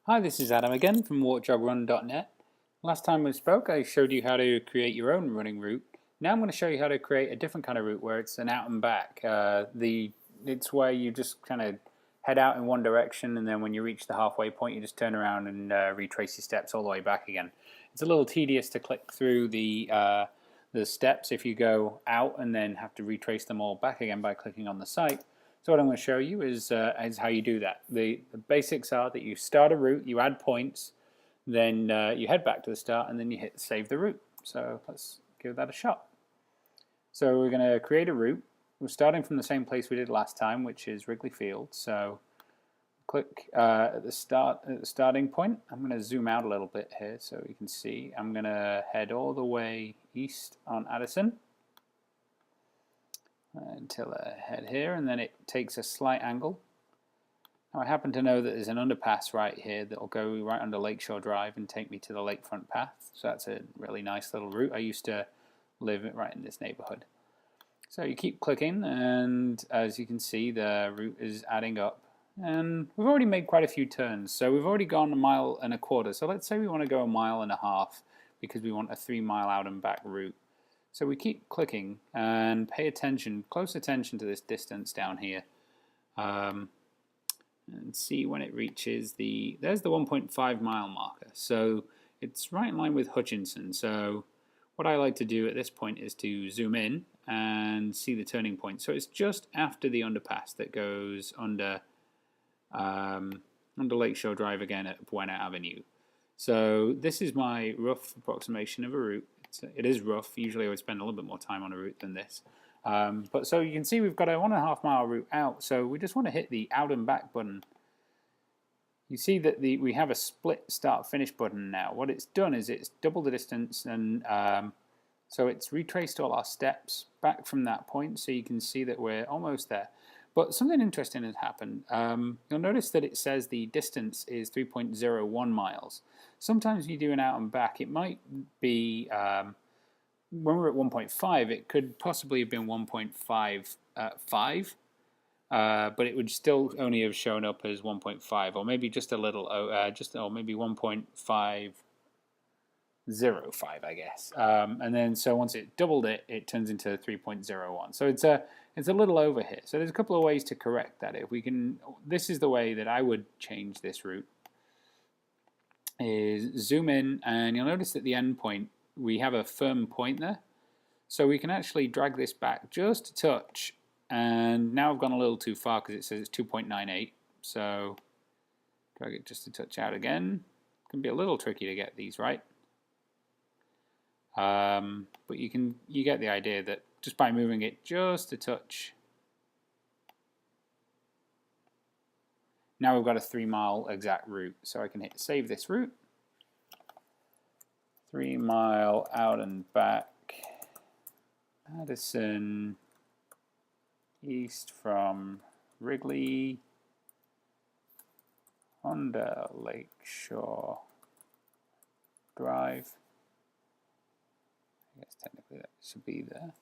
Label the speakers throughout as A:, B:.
A: Hi, this is Adam again from walkjogrun.net. Last time we spoke, I showed you how to create your own running route. Now I'm going to show you how to create a different kind of route where it's an out and back. It's where you just kind of head out in one direction, and then when you reach the halfway point, you just turn around and retrace your steps all the way back again. It's a little tedious to click through the steps if you go out and then have to retrace them all back again by clicking on the site. So what I'm going to show you is how you do that. The basics are that you start a route, you add points, then you head back to the start, and then you hit save the route. So let's give that a shot. So we're going to create a route. We're starting from the same place we did last time, which is Wrigley Field. So click at the starting point. I'm going to zoom out a little bit here so you can see. I'm going to head all the way east on Addison until I head here, and then it takes a slight angle. Now I happen to know that there's an underpass right here that will go right under Lakeshore Drive and take me to the lakefront path, so that's a really nice little route. I used to live right in this neighborhood. So you keep clicking, and as you can see, the route is adding up, and we've already made quite a few turns. So we've already gone 1.25 miles, so let's say we want to go 1.5 miles because we want a 3-mile out and back route. So we keep clicking and pay attention, close attention to this distance down here, and see when it reaches there's the 1.5 mile marker. So it's right in line with Hutchinson. So what I like to do at this point is to zoom in and see the turning point. So it's just after the underpass that goes under Lakeshore Drive again at Buena Avenue. So this is my rough approximation of a route. It is rough. Usually I would spend a little bit more time on a route than this. But so you can see we've got a 1.5 mile route out, so we just want to hit the out and back button. You see that we have a split start finish button now. What it's done is it's doubled the distance, and so it's retraced all our steps back from that point, so you can see that we're almost there. But something interesting has happened. You'll notice that it says the distance is 3.01 miles. Sometimes when you do an out and back, it might be, when we're at 1.5, it could possibly have been 1.55, but it would still only have shown up as 1.5, or maybe just a little, or maybe 1.505, I guess. And then so once it doubled it, it turns into 3.01. So it's a little over here. So there's a couple of ways to correct that. If we can, this is the way that I would change this route. Is zoom in, and you'll notice that the end point, we have a firm point there. So we can actually drag this back just a touch, and now I've gone a little too far because it says it's 2.98. So drag it just a touch out again. It can be a little tricky to get these right. But you get the idea that just by moving it just a touch, now we've got a 3-mile exact route. So I can hit save this route. 3-mile out and back, Addison, east from Wrigley, under Lakeshore Drive. I guess technically that should be there.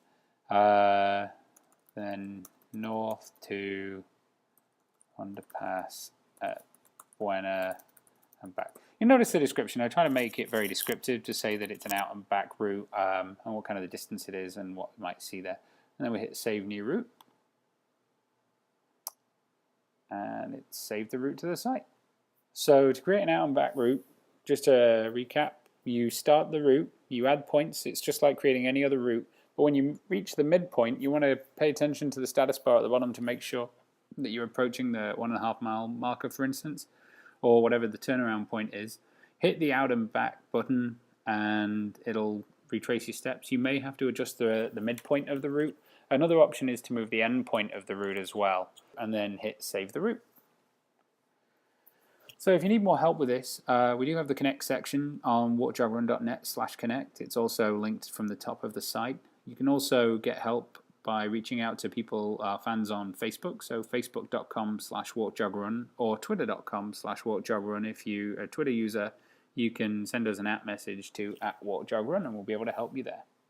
A: Then north to underpass at Buena and back. You notice the description. I try to make it very descriptive to say that it's an out and back route, and what kind of the distance it is and what you might see there. And then we hit save new route, and it saved the route to the site. So to create an out and back route, just to recap, you start the route, you add points. It's just like creating any other route, but when you reach the midpoint, you want to pay attention to the status bar at the bottom to make sure that you're approaching the 1.5 mile marker, for instance, or whatever the turnaround point is. Hit the out and back button and it'll retrace your steps. You may have to adjust the midpoint of the route. Another option is to move the end point of the route as well, and then hit save the route. So if you need more help with this, we do have the Connect section on walkjogrun.net/connect. It's also linked from the top of the site. You can also get help by reaching out to people, fans on Facebook, so facebook.com/walkjogrun or twitter.com/walkjogrun. If you're a Twitter user, you can send us an @ message to @walkjogrun and we'll be able to help you there.